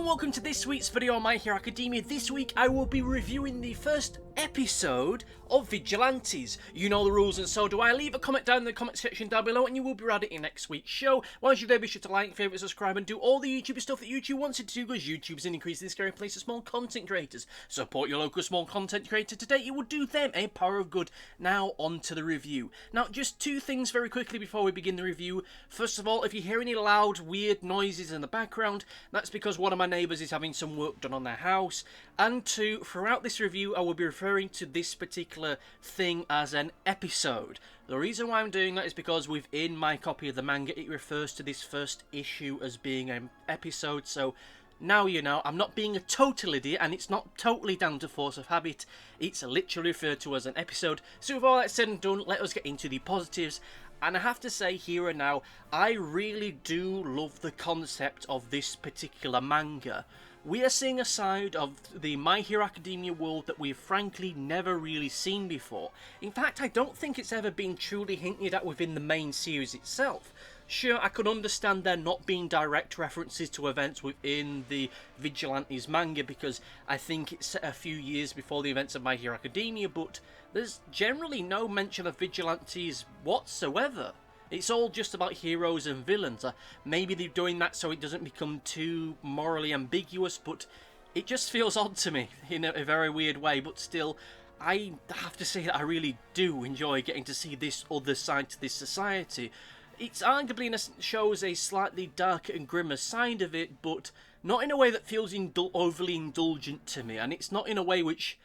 and welcome to this week's video on My Hero Academia. This week I will be reviewing the first episode of Vigilantes. You know the rules and so do I. Leave a comment down in the comment section down below and you will be ready in next week's show. Once you're there, be sure to like, favourite, subscribe and do all the YouTube stuff that YouTube wants you to do, because YouTube's an increasingly scary place for small content creators. Support your local small content creator today. It will do them a power of good. Now on to the review. Now just two things very quickly before we begin the review. First of all, if you hear any loud weird noises in the background, that's because one of my neighbours is having some work done on their house. And two, throughout this review I will be referring to this particular thing as an episode. The reason why I'm doing that is because within my copy of the manga it refers to this first issue as being an episode, so now you know. I'm not being a total idiot, and it's not totally down to force of habit. It's literally referred to as an episode. So with all that said and done, let us get into the positives. And I have to say here and now, I really do love the concept of this particular manga. We are seeing a side of the My Hero Academia world that we've frankly never really seen before. In fact, I don't think it's ever been truly hinted at within the main series itself. Sure, I could understand there not being direct references to events within the Vigilantes manga because I think it's set a few years before the events of My Hero Academia, but there's generally no mention of Vigilantes whatsoever. It's all just about heroes and villains. Maybe they're doing that so it doesn't become too morally ambiguous, but it just feels odd to me in a very weird way. But still, I have to say that I really do enjoy getting to see this other side to this society. It's arguably shows a slightly darker and grimmer side of it, but not in a way that feels overly indulgent to me. And it's not in a way which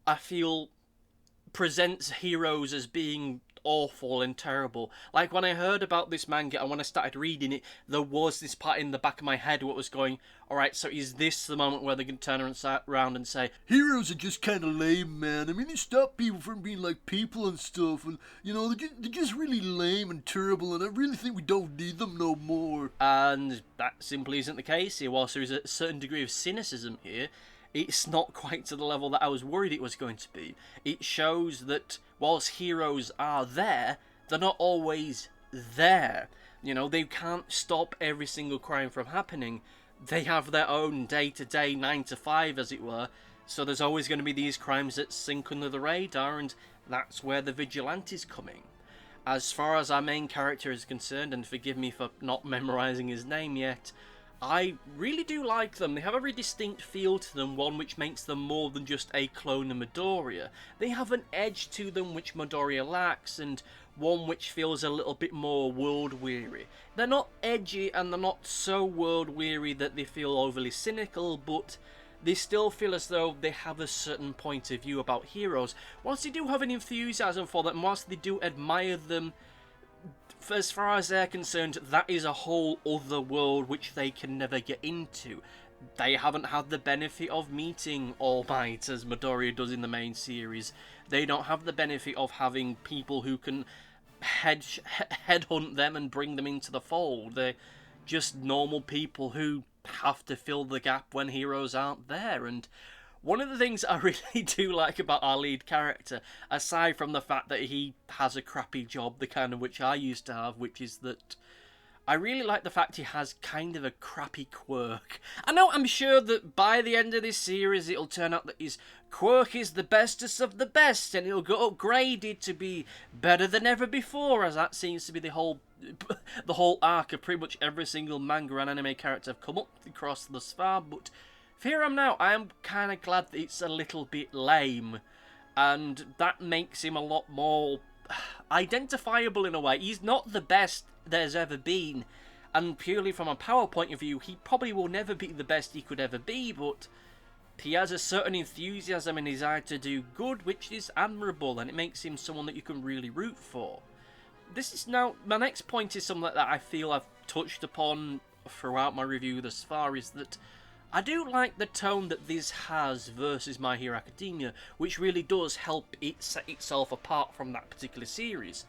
I feel presents heroes as being awful and terrible. Like when I heard about this manga and when I started reading it, there was this part in the back of my head what was going, alright, so is this the moment where they're going to turn around and say, heroes are just kind of lame, man. I mean, they stop people from being like people and stuff, and, you know, they're just really lame and terrible, and I really think we don't need them no more. And that simply isn't the case here. Whilst there is a certain degree of cynicism here, it's not quite to the level that I was worried it was going to be. It shows that whilst heroes are there, they're not always there. You know, they can't stop every single crime from happening. They have their own day-to-day 9 to 5, as it were. So there's always going to be these crimes that sink under the radar, and that's where the Vigilantes coming. As far as our main character is concerned, and forgive me for not memorising his name yet, I really do like them. They have a very distinct feel to them, one which makes them more than just a clone of Midoriya. They have an edge to them which Midoriya lacks, and one which feels a little bit more world-weary. They're not edgy and they're not so world-weary that they feel overly cynical, but they still feel as though they have a certain point of view about heroes. Whilst they do have an enthusiasm for them, whilst they do admire them, as far as they're concerned, that is a whole other world which they can never get into. They haven't had the benefit of meeting All Might as Midoriya does in the main series. They don't have the benefit of having people who can headhunt them and bring them into the fold. They're just normal people who have to fill the gap when heroes aren't there. And one of the things I really do like about our lead character, aside from the fact that he has a crappy job, the kind of which I used to have, which is that I really like the fact he has kind of a crappy quirk. I know, I'm sure that by the end of this series it'll turn out that his quirk is the bestest of the best and it'll get upgraded to be better than ever before, as that seems to be the whole arc of pretty much every single manga and anime character I've come up across thus far. But here I am now, I am kind of glad that it's a little bit lame, and that makes him a lot more identifiable in a way. He's not the best there's ever been, and purely from a power point of view, he probably will never be the best he could ever be, but he has a certain enthusiasm and desire to do good, which is admirable, and it makes him someone that you can really root for. This is now, my next point is something that I feel I've touched upon throughout my review thus far, is that I do like the tone that this has versus My Hero Academia, which really does help it set itself apart from that particular series.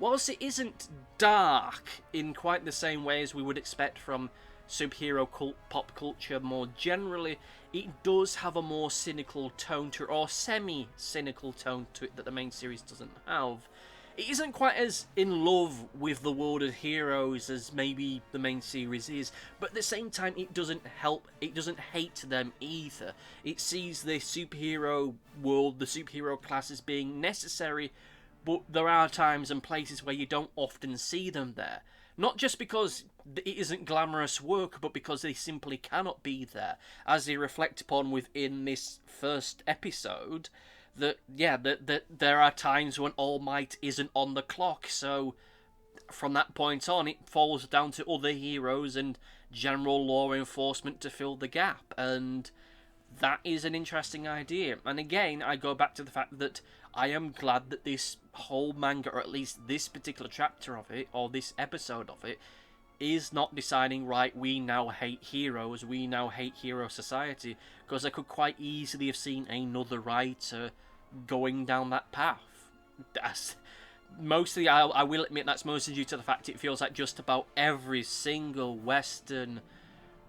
Whilst it isn't dark in quite the same way as we would expect from superhero pop culture more generally, it does have a more cynical tone to it, or semi-cynical tone to it, that the main series doesn't have. it isn't quite as in love with the world of heroes as maybe the main series is, but at the same time it doesn't hate them either. It sees the superhero world, the superhero class as being necessary, but there are times and places where you don't often see them there. Not just because it isn't glamorous work, but because they simply cannot be there. As they reflect upon within this first episode, that there are times when All Might isn't on the clock, so from that point on it falls down to other heroes and general law enforcement to fill the gap, and that is an interesting idea. And again, I go back to the fact that I am glad that this whole manga, or at least this particular chapter of it, or this episode of it, is not deciding, right, we now hate heroes, we now hate hero society, because I could quite easily have seen another writer going down that path. That's mostly, I will admit, that's mostly due to the fact it feels like just about every single Western,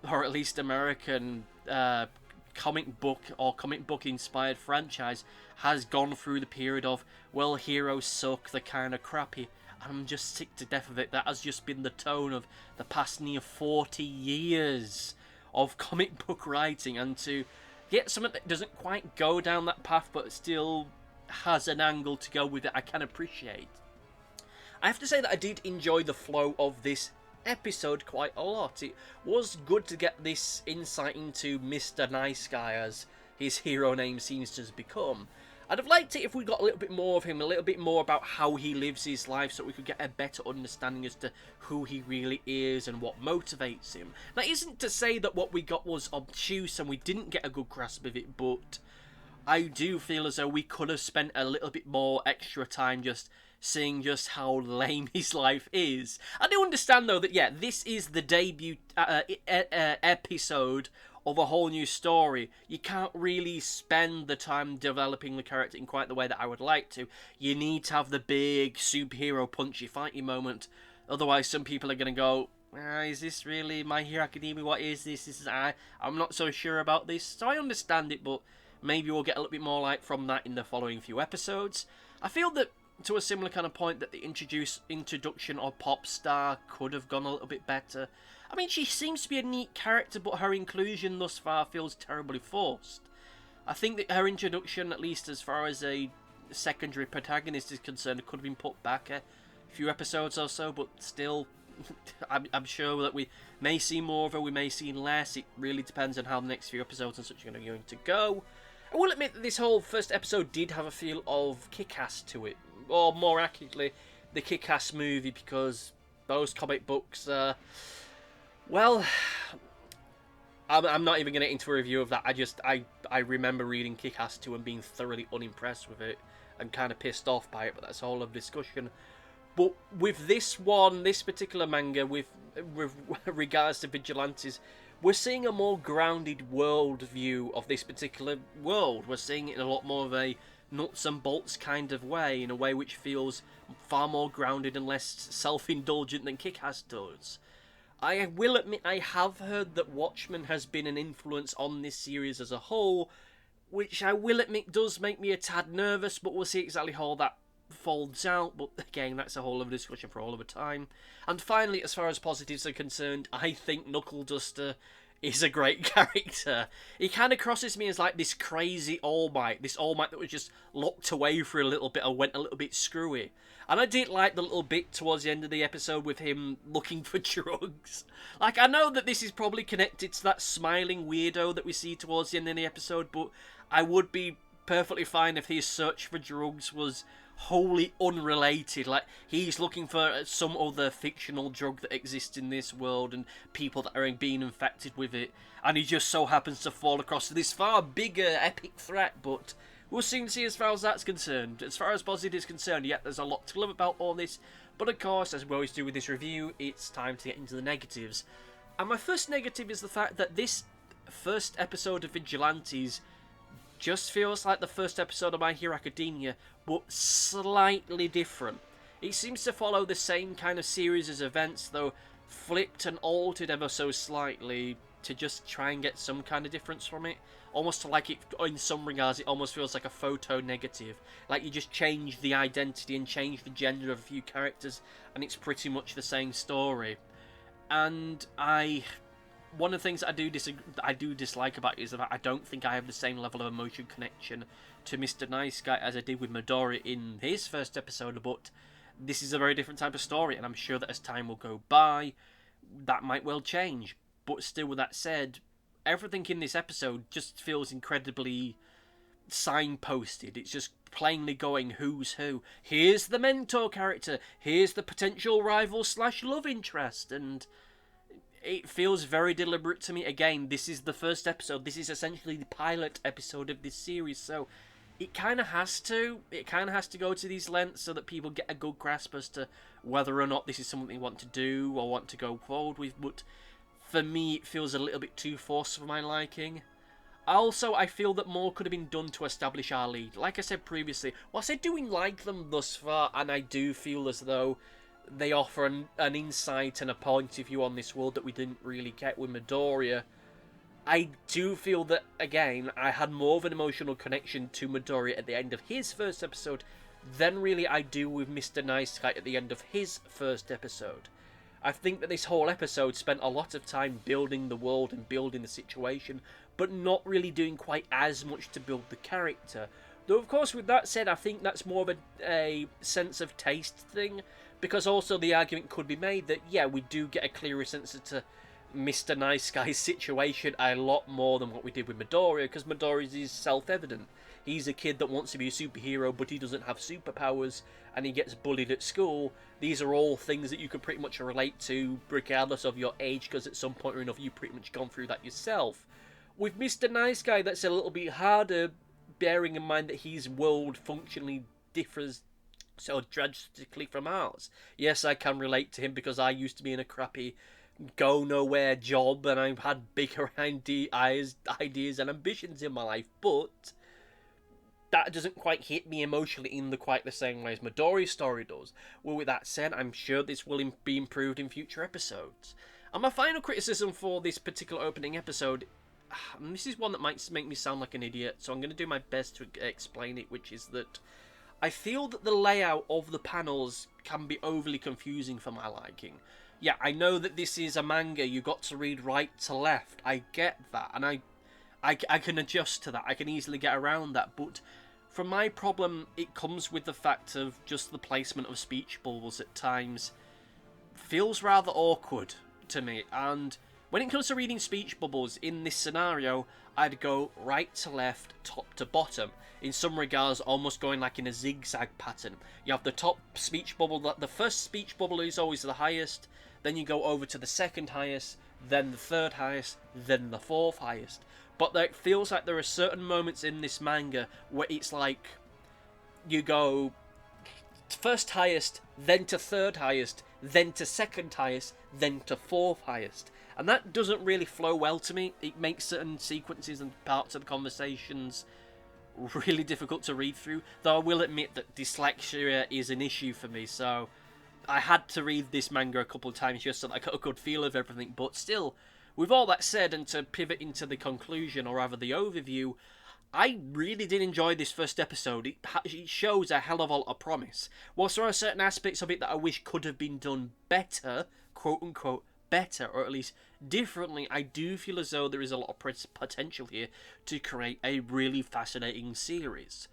or at least American, comic book or comic book inspired franchise has gone through the period of, well, heroes suck, they're kind of crappy. I'm just sick to death of it. That has just been the tone of the past near 40 years of comic book writing, and to get something that doesn't quite go down that path but still has an angle to go with it, I can appreciate. I have to say that I did enjoy the flow of this episode quite a lot. It was good to get this insight into Mr. Nice Guy, as his hero name seems to have become. I'd have liked it if we got a little bit more of him, a little bit more about how he lives his life, so we could get a better understanding as to who he really is and what motivates him. That isn't to say that what we got was obtuse and we didn't get a good grasp of it, but I do feel as though we could have spent a little bit more extra time just seeing just how lame his life is. I do understand, though, that, yeah, this is the debut episode of a whole new story. You can't really spend the time developing the character in quite the way that I would like to. You need to have the big superhero punchy fighty moment. Otherwise, some people are going to go, is this really My Hero Academia? What is this? I'm not so sure about this. So I understand it, but maybe we'll get a little bit more light from that in the following few episodes. I feel that, to a similar kind of point, that the introduction of Popstar could have gone a little bit better. I mean, she seems to be a neat character, but her inclusion thus far feels terribly forced. I think that her introduction, at least as far as a secondary protagonist is concerned, could have been put back a few episodes or so, but still, I'm sure that we may see more of her, we may see less. It really depends on how the next few episodes and such are going to go. I will admit that this whole first episode did have a feel of Kick-Ass to it, or more accurately, the Kick-Ass movie, because those comic books, well, I'm not even going to get into a review of that. I remember reading Kick-Ass 2 and being thoroughly unimpressed with it, and kind of pissed off by it, but that's a whole other discussion. But with this one, this particular manga, with regards to Vigilantes, we're seeing a more grounded world view of this particular world. We're seeing it in a lot more of a nuts and bolts kind of way, in a way which feels far more grounded and less self-indulgent than Kick-Ass does. I will admit I have heard that Watchmen has been an influence on this series as a whole, which I will admit does make me a tad nervous, but we'll see exactly how that folds out. But again, that's a whole other discussion for all of a time. And finally, as far as positives are concerned, I think Knuckle Duster is a great character. He kind of crosses me as like this crazy All Might, this All Might that was just locked away for a little bit or went a little bit screwy. And I did like the little bit towards the end of the episode with him looking for drugs. Like, I know that this is probably connected to that smiling weirdo that we see towards the end of the episode, but I would be perfectly fine if his search for drugs was wholly unrelated. Like, he's looking for some other fictional drug that exists in this world and people that are being infected with it, and he just so happens to fall across this far bigger epic threat. But we'll soon see as far as that's concerned. As far as positive is concerned, yeah, there's a lot to love about all this, but of course, as we always do with this review, it's time to get into the negatives. And my first negative is the fact that this first episode of Vigilantes just feels like the first episode of My Hero Academia, but slightly different. It seems to follow the same kind of series as events, though flipped and altered ever so slightly, to just try and get some kind of difference from it. Almost like it, in some regards, it almost feels like a photo negative. Like you just change the identity and change the gender of a few characters, and it's pretty much the same story. And one of the things I do dislike about it is that I don't think I have the same level of emotion connection to Mr. Nice Guy as I did with Midori in his first episode, but this is a very different type of story, and I'm sure that as time will go by, that might well change. But still, with that said, everything in this episode just feels incredibly signposted. It's just plainly going who's who. Here's the mentor character, here's the potential rival / love interest, and it feels very deliberate to me. Again, this is the first episode. This is essentially the pilot episode of this series, so it kind of has to. It kind of has to go to these lengths so that people get a good grasp as to whether or not this is something they want to do or want to go forward with. But for me, it feels a little bit too forced for my liking. Also, I feel that more could have been done to establish our lead. Like I said previously, whilst I do like them thus far, and I do feel as though they offer an insight and a point of view on this world that we didn't really get with Midoriya, I do feel that, again, I had more of an emotional connection to Midoriya at the end of his first episode than really I do with Mr. Nice Guy at the end of his first episode. I think that this whole episode spent a lot of time building the world and building the situation, but not really doing quite as much to build the character. Though, of course, with that said, I think that's more of a sense of taste thing, because also the argument could be made that, yeah, we do get a clearer sense to Mr. Nice Guy's situation a lot more than what we did with Midoriya, because Midoriya's is self-evident. He's a kid that wants to be a superhero, but he doesn't have superpowers, and he gets bullied at school. These are all things that you can pretty much relate to, regardless of your age, because at some point or another you've pretty much gone through that yourself. With Mr. Nice Guy, that's a little bit harder, bearing in mind that his world functionally differs so drastically from ours. Yes, I can relate to him because I used to be in a crappy go-nowhere job, and I've had bigger ideas and ambitions in my life, but that doesn't quite hit me emotionally in quite the same way as Midori's story does. Well, with that said, I'm sure this will be improved in future episodes. And my final criticism for this particular opening episode, and this is one that might make me sound like an idiot, so I'm going to do my best to explain it, which is that I feel that the layout of the panels can be overly confusing for my liking. Yeah, I know that this is a manga, you got to read right to left, I get that, and I can adjust to that, I can easily get around that, but for my problem, it comes with the fact of just the placement of speech bubbles at times feels rather awkward to me, and when it comes to reading speech bubbles in this scenario, I'd go right to left, top to bottom. In some regards, almost going like in a zigzag pattern. You have the top speech bubble, the first speech bubble is always the highest, then you go over to the second highest, then the third highest, then the fourth highest. But it feels like there are certain moments in this manga where it's like you go first highest, then to third highest, then to second highest, then to fourth highest. And that doesn't really flow well to me. It makes certain sequences and parts of the conversations really difficult to read through. Though I will admit that dyslexia is an issue for me, so I had to read this manga a couple of times just so that I got a good feel of everything. But still, with all that said, and to pivot into the conclusion, or rather the overview, I really did enjoy this first episode. It shows a hell of a lot of promise. Whilst there are certain aspects of it that I wish could have been done better, quote-unquote, better, or at least differently, I do feel as though there is a lot of potential here to create a really fascinating series.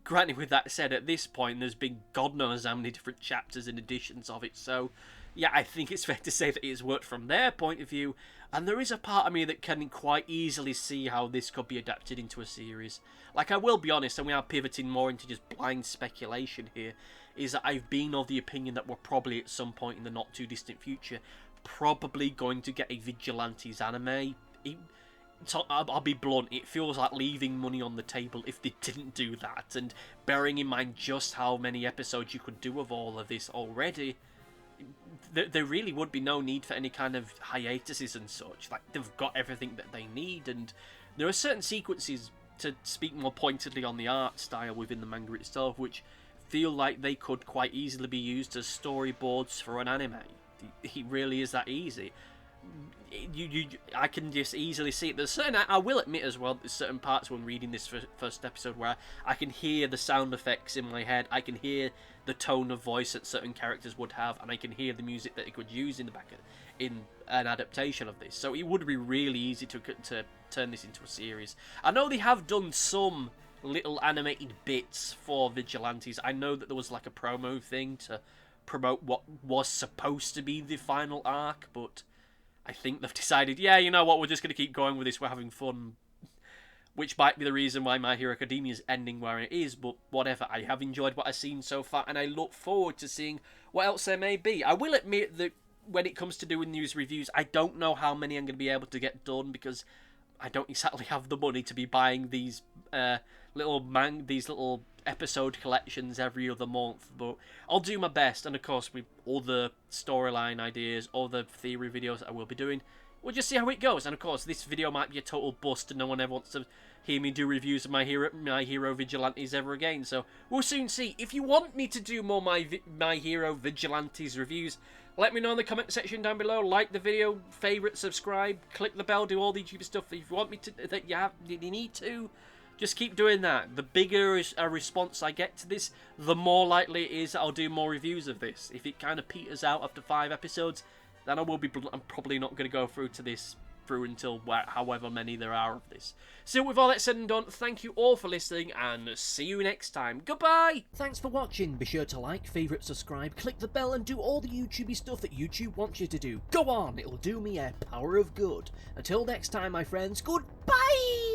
Granted, with that said, at this point, there's been God knows how many different chapters and editions of it, so yeah, I think it's fair to say that it's worked from their point of view, and there is a part of me that can quite easily see how this could be adapted into a series. Like, I will be honest, and we are pivoting more into just blind speculation here, is that I've been of the opinion that we're probably at some point in the not too distant future probably going to get a Vigilantes anime. I'll be blunt, it feels like leaving money on the table if they didn't do that, and bearing in mind just how many episodes you could do of all of this already, there really would be no need for any kind of hiatuses and such. Like, they've got everything that they need, and there are certain sequences, to speak more pointedly on the art style within the manga itself, which feel like they could quite easily be used as storyboards for an anime. It really is that easy. I can just easily see it. There's certain, I will admit as well, there's certain parts when reading this first episode where I can hear the sound effects in my head. I can hear the tone of voice that certain characters would have, and I can hear the music that it could use in in an adaptation of this. So it would be really easy to turn this into a series. I know they have done some little animated bits for Vigilantes. I know that there was like a promo thing to promote what was supposed to be the final arc, but I think they've decided, yeah, you know what, we're just going to keep going with this, we're having fun. Which might be the reason why My Hero Academia is ending where it is, but whatever. I have enjoyed what I've seen so far, and I look forward to seeing what else there may be. I will admit that when it comes to doing news reviews, I don't know how many I'm going to be able to get done, because I don't exactly have the money to be buying these little episode collections every other month, but I'll do my best. And of course, with all the storyline ideas, all the theory videos I will be doing, we'll just see how it goes. And of course, this video might be a total bust and no one ever wants to hear me do reviews of My Hero Vigilantes ever again, so we'll soon see. If you want me to do more My Hero Vigilantes reviews, let me know in the comment section down below. Like the video, favourite, subscribe, click the bell, do all the YouTube stuff. If you want me to, you need to, just keep doing that. The bigger a response I get to this, the more likely it is I'll do more reviews of this. If it kind of peters out after 5 episodes, then I'm probably not going to go through until however many there are of this. So with all that said and done, thank you all for listening, and see you next time. Goodbye! Thanks for watching. Be sure to like, favourite, subscribe, click the bell, and do all the YouTubey stuff that YouTube wants you to do. Go on, it'll do me a power of good. Until next time, my friends, goodbye!